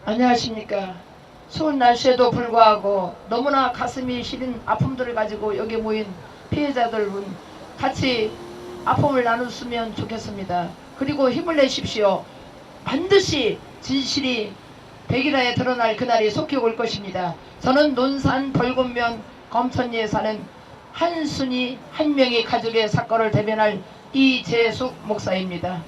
안녕하십니까. 추운 날씨에도 불구하고 너무나 가슴이 시린 아픔들을 가지고 여기 모인 피해자들은 같이 아픔을 나눴으면 좋겠습니다. 그리고 힘을 내십시오. 반드시 진실이 백일하에 드러날 그날이 속히 올 것입니다. 저는 논산 벌금면 검천리에 사는 한순이 한 명의 가족의 사건을 대변할 이재숙 목사입니다.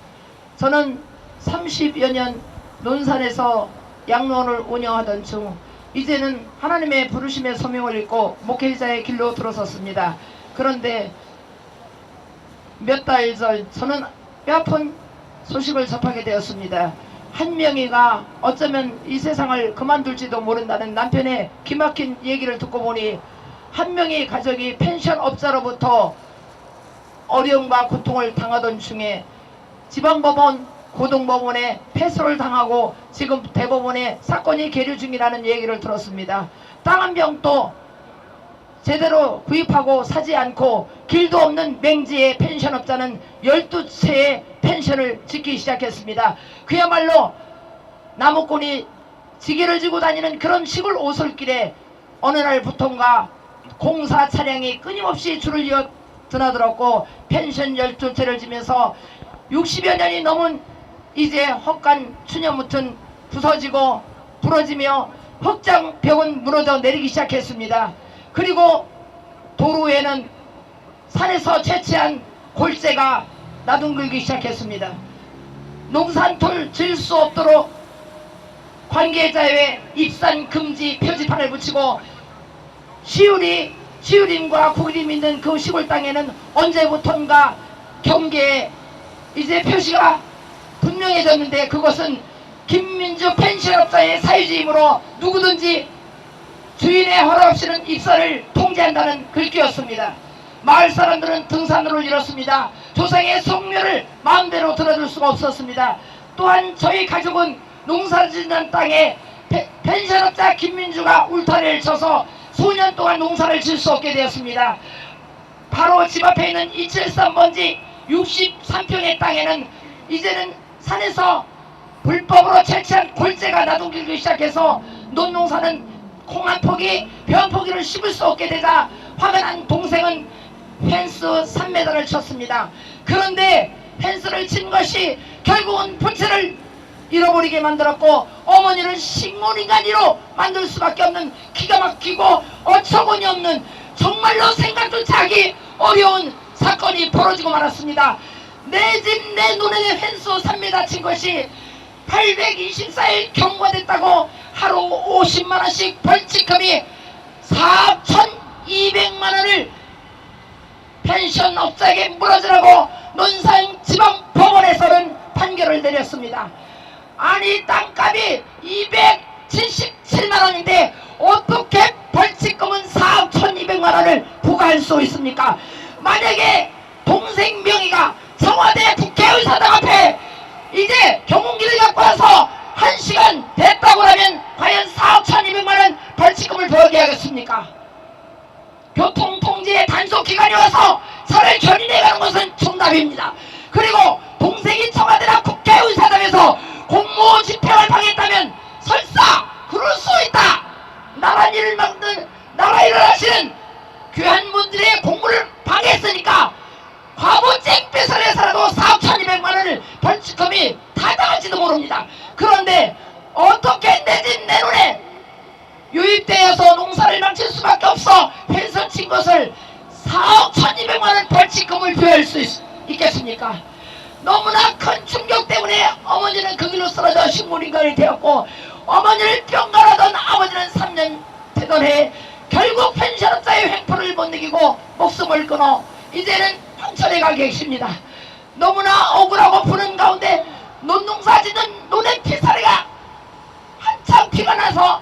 저는 30여 년 논산에서 양로원을 운영하던 중 이제는 하나님의 부르심의 소명을 읽고 목회자의 길로 들어섰습니다. 그런데 몇 달 전 저는 뼈아픈 소식을 접하게 되었습니다. 한 명이가 어쩌면 이 세상을 그만둘지도 모른다는 남편의 기막힌 얘기를 듣고 보니 한 명의 가족이 펜션업자로부터 어려움과 고통을 당하던 중에 지방법원 고등법원에 패소를 당하고 지금 대법원에 사건이 계류 중이라는 얘기를 들었습니다. 땅 한 병도 제대로 구입하고 사지 않고 길도 없는 맹지의 펜션업자는 12채의 펜션을 짓기 시작했습니다. 그야말로 나무꾼이 지게를 지고 다니는 그런 시골 오솔길에 어느 날부턴가 공사 차량이 끊임없이 줄을 이어 드나들었고 펜션 12채를 지면서 60여 년이 넘은 이제 헛간 추녀무튼 부서지고 부러지며 흑장벽은 무너져 내리기 시작했습니다. 그리고 도로에는 산에서 채취한 골재가 나둥글기 시작했습니다. 농산토를 질 수 없도록 관계자의 입산 금지 표지판을 붙이고 시우림과 구림 있는 그 시골 땅에는 언제부턴가 경계에 이제 표시가 분명해졌는데 그것은 김민주 펜션업자의 사유지이므로 누구든지 주인의 허락 없이는 입산을 통제한다는 글귀였습니다. 마을 사람들은 등산로를 잃었습니다. 조상의 성묘를 마음대로 들어줄 수가 없었습니다. 또한 저희 가족은 농사짓는 땅에 펜션업자 김민주가 울타리를 쳐서 수년 동안 농사를 질 수 없게 되었습니다. 바로 집 앞에 있는 273번지 63평의 땅에는 이제는 산에서 불법으로 채취한 골재가 나둥기기 시작해서 논농사는 콩 한 포기, 벼 한 포기를 씹을 수 없게 되자 화가 난 동생은 펜스 3m를 쳤습니다. 그런데 펜스를 친 것이 결국은 부채를 잃어버리게 만들었고 어머니를 식물인간이로 만들 수밖에 없는 기가 막히고 어처구니 없는 정말로 생각조차 하기 어려운 사건이 벌어지고 말았습니다. 내 집 내 눈에 펜스 3m 친 것이 824일 경과됐다고 하루 50만원씩 벌칙금이 4,200만원을 펜션업자에게 물어주라고 논산지방법원에서는 판결을 내렸습니다. 아니 땅값이 277만원인데 어떻게 벌칙금은 4,200만원을 부과할 수 있습니까? 만약에 동생 명의가 청와대 국회의사당 앞에 이제 경운기를 갖고 와서 1시간 됐다고 하면 과연 4,200만원 벌칙금을 부과하게 하겠습니까? 교통통제의 단속기간이 와서 차를 견인해가는 것은 정답입니다. 그리고 동생이 청와대나 국회의사당에서 공무원 집행을 방해했다면 설사 그럴 수 있다. 나라 일을 하시는 귀한 분들의 공무를 방해했으니까 과부쟁 뺏을 해서라도 4,200만원을 벌칙금이 타당할지도 모릅니다. 그런데 어떻게 내 집 내 눈에 유입되어서 농사를 망칠 수밖에 없어 펜션 친 것을 4억 1,200만원 벌칙금을 부여할 수 있겠습니까? 너무나 큰 충격 때문에 어머니는 그 길로 쓰러져 식물인간이 되었고 어머니를 병가하던 아버지는 3년 되던 해에 결국 펜션업자의 횡포를 못 이기고 목숨을 끊어 이제는 황천에 가 계십니다. 너무나 억울하고 부는 가운데 논농사 짓는 논의 피사리가 한참 피가 나서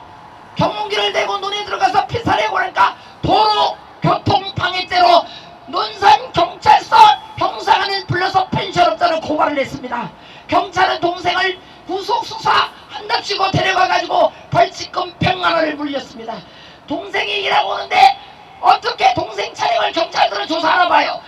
경운기를 대고 논에 들어가서 피사리고 나니까 도로 교통방해죄로 논산경찰서 형사관을 불러서 펜션업자를 고발을 했습니다. 경찰은 동생을 구속수사한답시고 데려가가지고 벌칙금 100만원을 물렸습니다. 동생이 일하고 오는데 어떻게 동생 차량을 경찰들은 조사하나 봐요.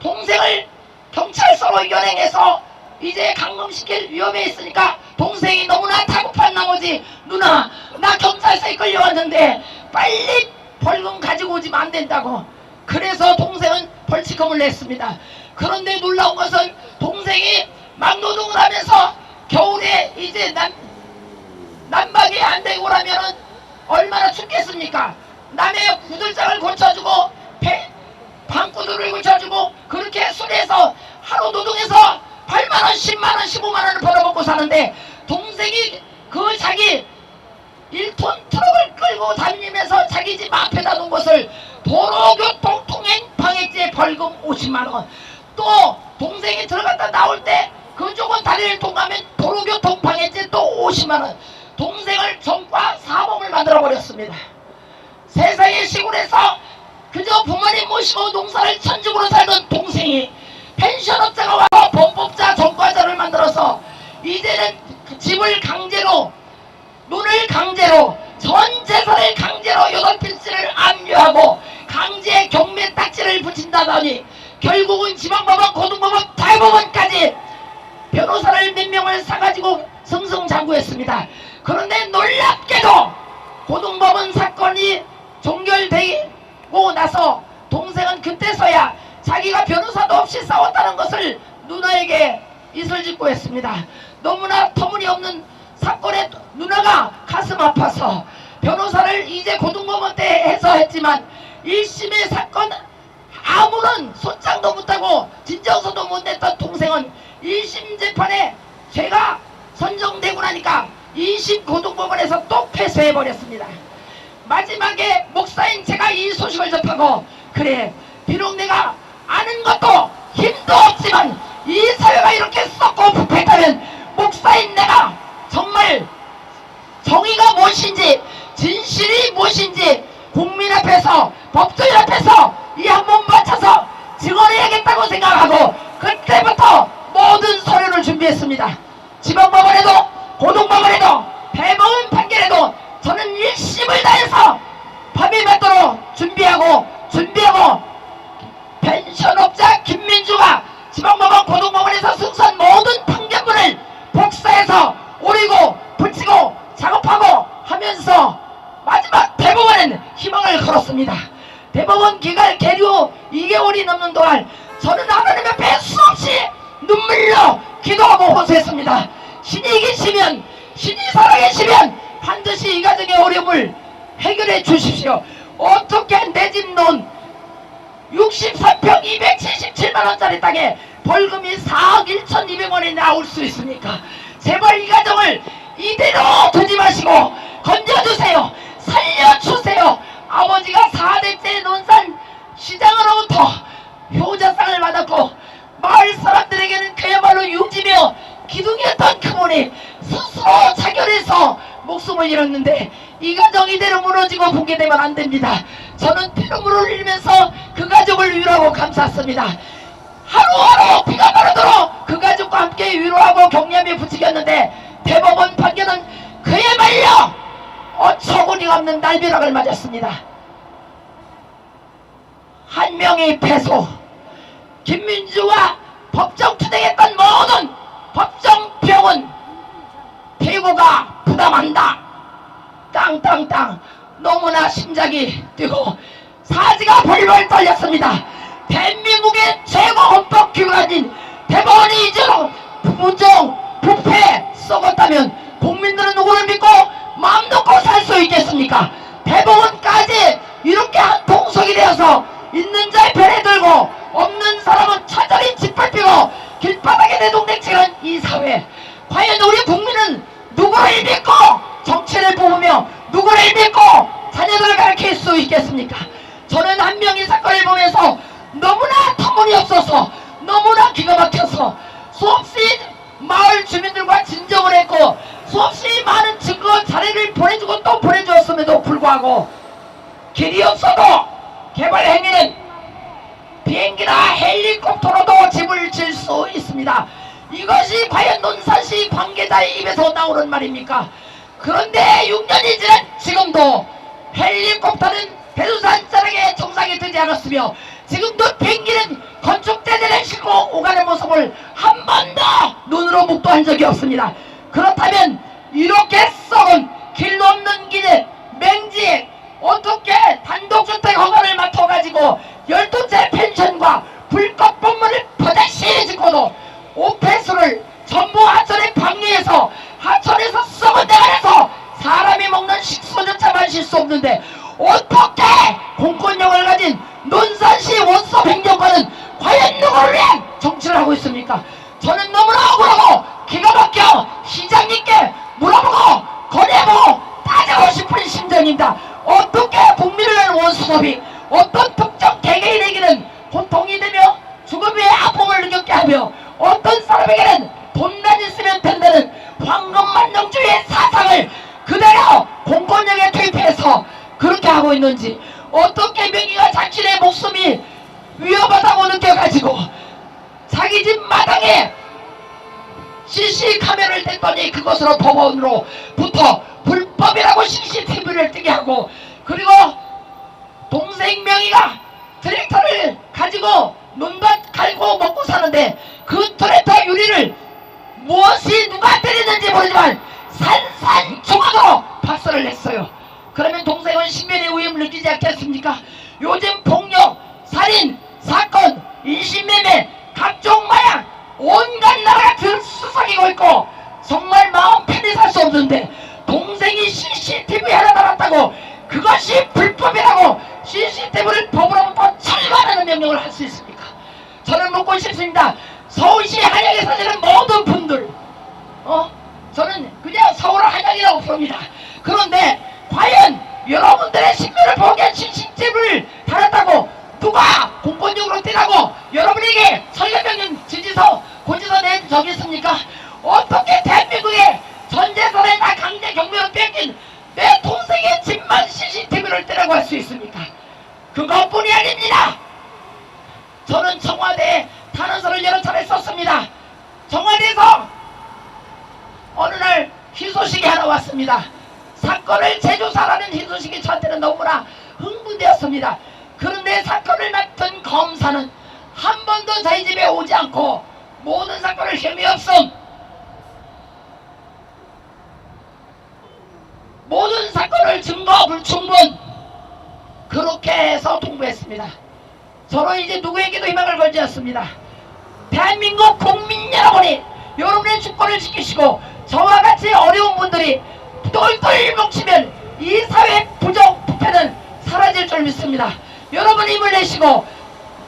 동생을 경찰서로 연행해서 이제 감금시킬 위험에 있으니까 동생이 너무나 다급한 나머지 아버지 누나 나 경찰서에 끌려왔는데 빨리 벌금 가지고 오지면 안 된다고. 그래서 동생은 벌칙금을 냈습니다. 그런데 놀라운 것은 동생이 막노동을 하면서 겨울에 이제 난방이 안 되고 그러면은 얼마나 춥겠습니까? 남의 구들장을 고쳐주고 방구들을 고쳐주고 그렇게 술에서 하루 노동해서 8만원 10만원 15만원을 벌어먹고 사는데 동생이 그 자기 1톤 트럭을 끌고 다니면서 자기 집 앞에다 놓은 것을 도로교통 통행 방해죄 벌금 50만원. 또 동생이 들어갔다 나올 때 그쪽은 다리를 통과하면 도로교통 방해죄 또 50만원. 동생을 전과 사범을 만들어 버렸습니다. 세상의 시골에서 그저 부모님 모시고 농사를 천직으로 살던 동생이 펜션업자가 와서 범법자 전과자를 만들어서 이제는 집을 강제로 눈을 강제로 전 재산을 강제로 8필지를 압류하고 강제 경매 딱지를 붙인다더니 결국은 지방법원 고등법원 대법원까지 변호사를 몇 명을 사가지고 승승장구했습니다. 그런데 놀랍게도 고등법원 사건이 종결되고 나서 동생은 그때서야 자기가 변호사도 없이 싸웠다는 것을 누나에게 이슬짓고 했습니다. 너무나 터무니없는 사건에 누나가 가슴 아파서 변호사를 이제 고등법원 때 해서 했지만 1심의 사건 아무런 소장도 못하고 진정서도 못 냈던 동생은 1심 재판에 죄가 선정되고 나니까 2심 고등법원에서 또 패소해버렸습니다. 마지막에 목사인 제가 이 소식을 접하고 그래 비록 내가 아는 것도 힘도 없지만 이 사회가 이렇게 썩고 부패했다면 목사인 내가 정말 정의가 무엇인지 진실이 무엇인지 국민 앞에서 법조인 앞에서 이 한 몸 바쳐서 증언해야겠다고 생각하고 그때부터 모든 서류를 준비했습니다. 지방법원에도 고등법원에도 대법원 판결에도 저는 1심을 다해서 밤이 맞도록 준비하고 펜션업자 김민주가 지방법원 고등법원에서 승소한 모든 판결문을 복사해서 오리고 붙이고 작업하고 하면서 마지막 대법원에는 희망을 걸었습니다. 대법원 기간 계류 2개월이 넘는 동안 저는 하나님 앞에 수없이 눈물로 기도하고 호소했습니다. 신이 계시면 신이 살아계시면 반드시 이 가정의 어려움을 해결해 주십시오. 어떻게 내 집 논 63평 277만원짜리 땅에 벌금이 4억 1,200원이 나올 수 있습니까? 제발 이 가정을 이대로 두지 마시고 건져주세요. 살려주세요. 아버지가 4대째 논산 시장으로부터 효자상을 받았고 마을 사람들에게는 그야말로 유지며 기둥이었던 그분이 스스로 자결해서 목숨을 잃었는데 이 가정 이대로 무너지고 붕괴되면 안 됩니다. 저는 피눈물을 흘리면서 그 가족을 위로하고 감쌌습니다. 하루하루 피가 마르도록 그 가족과 함께 위로하고 격려하며 부추겼는데 대법원 판결은 그야말로 어처구니가 없는 날벼락을 맞았습니다. 한 명이 패소, 김민주와 법정 투쟁했던 모든 법정병은 피고가 부담한다. 땅땅땅 너무나 심장이 뛰고 사지가 벌벌 떨렸습니다. 대한민국의 최고 헌법기관인 대법원이 이제로 부정, 부패 썩었다면 국민들은 누구를 믿고 마음 놓고 살 수 있겠습니까? 대법원까지 이렇게 한 통속이 되어서 있는 자의 편에 들고 없는 사람은 차라리 짓밟히고 길바닥에 내동댕치는 이 사회, 과연 우리 국민은 누구를 믿고 정치를 뽑으며 누구를 믿고 자녀들을 가르칠 수 있겠습니까? 저는 한 명의 사건을 보면서 너무나 터무니없어서 너무나 기가 막혀서 수없이 마을 주민들과 진정을 했고 수없이 많은 증거 자료를 보내주고 또 보내주었음에도 불구하고 길이 없어도 개발 행위는 비행기나 헬리콥터로도 집을 질 수 있습니다. 이것이 과연 논산시 관계자의 입에서 나오는 말입니까? 그런데 6년이 지난 지금도 헬리콥터는 대두산 자락에 정상에 뜨지 않았으며 지금도 비행기는 건축대대를 싣고 오가는 모습을 한 번도 눈으로 목도한 적이 없습니다. 그렇다면 이렇게 썩은 하천에서 썩은 대가리에서 사람이 먹는 식소조차 마실 수 없는데 어떻게 공권력을 가진 논산시 원섭 행정관은 과연 누구를 위한 정치를 하고 있습니까? 저는 너무나 억울하고 기가 막혀 시장님께 물어보고 거래해보고 따지고 싶은 심정입니다. 어떻게 국민을 위한 원수섭이 어떤 특정 개개인에게는 고통이 되며 죽음 위에 아픔을 느꼈게 하며 어떤 사람에게는 돈만 있으면 된다는 황금만능주의의 사상을 그대로 공권력에 투입해서 그렇게 하고 있는지, 어떻게 명의가 자신의 목숨이 위험하다고 느껴가지고 자기 집 마당에 CC 카메라를 댔더니 그것으로 법원으로부터 불법이라고 CCTV를 뜨게 하고, 그리고 동생 명의가 트랙터를 가지고 논밭 갈고 먹고 사는데 그 트랙터 유리를 무엇이 누가 때리는지 모르지만 산산조각으로 박살을 냈어요. 그러면 동생은 신변의 위험을 느끼지 않겠습니까? 요즘 폭력, 살인, 사건, 인신매매, 각종 마약 온갖 나라가 들쑤석이고 있고 정말 마음 편히 살 수 없는데 동생이 CCTV 하나 달았다고 그것이 불법이라고 CCTV를 법으로부터 철거하는 명령을 할 수 있습니까? 저는 묻고 싶습니다. 서울시 한양에 사시는 모든 분들, 저는 그냥 서울 한양이라고 부릅니다. 그런데 과연 여러분들의 신변을 보기 위한 CCTV를 달았다고 누가 공권력으로 떼라고 여러분에게 설계명령 지지서 고지서 낸 적이 있습니까? 어떻게 대한민국의 전재산에 다 강제 경매로 뺏긴 내 동생의 집만 CCTV를 떼라고 할 수 있습니까? 그것뿐이 아닙니다. 저는 청와대에 탄원서를 여러 차례 썼습니다. 청와대에서 어느 날 희소식이 하나 왔습니다. 사건을 재조사라는 희소식이 저한테는 너무나 흥분되었습니다. 그런데 사건을 맡은 검사는 한 번도 저희 집에 오지 않고 모든 사건을 혐의 없음, 모든 사건을 증거 불충분 그렇게 해서 통보했습니다. 저는 이제 누구에게도 희망을 걸지 않습니다. 대한민국 국민 여러분이 여러분의 주권을 지키시고 저와 같이 어려운 분들이 똘똘 뭉치면 이 사회 부정 부패는 사라질 줄 믿습니다. 여러분이 힘을 내시고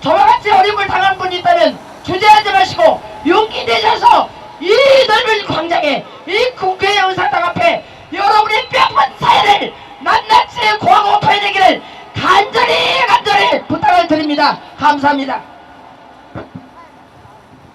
저와 같이 어려움을 당한 분이 있다면 주저하지 마시고 용기 내셔서 이 넓은 광장에 이 국회 의사당 앞에 여러분의 뼈아픈 사연을 낱낱이 고하고 토해내기를 간절히 부탁을 드립니다. 감사합니다.